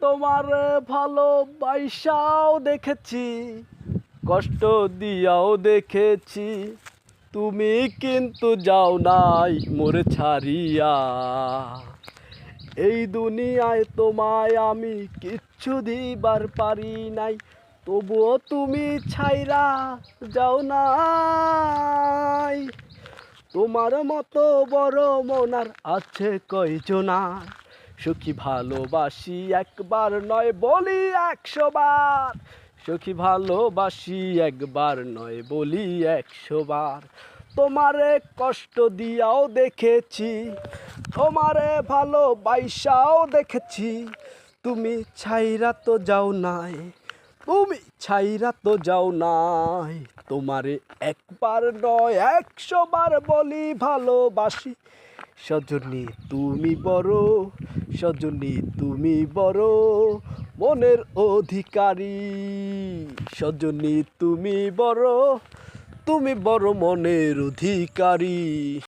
তোমার ভালোবাসাও দেখেছি, কষ্ট দিয়াও দেখেছি, তুমি কিন্তু যাও নাই মোরে ছাড়িয়া। এই দুনিয়ায় তোমায় আমি কিচ্ছু দিবার পারি নাই, তবুও তুমি ছাইরা যাও নাই। তোমার মতো বড় মন আর আছে কয়জনার, সখী ভালোবাসি একবার নয় বলি 100 বার, সখী ভালোবাসি একবার নয় বলি 100 বার। তোমারে কষ্ট দিয়াও দেখেছি, তোমারে ভালোবাসাও দেখেছি, তুমি ছাইরা তো যাও নাই, তুমি ছাইরা তো যাও নাই। তোমারে একবার নয় 100 বার বলি ভালোবাসি, সজনী তুমি বড়, সজনী তুমি বড় মনের অধিকারী, সজনী তুমি বড়, তুমি বড় মনের অধিকারী।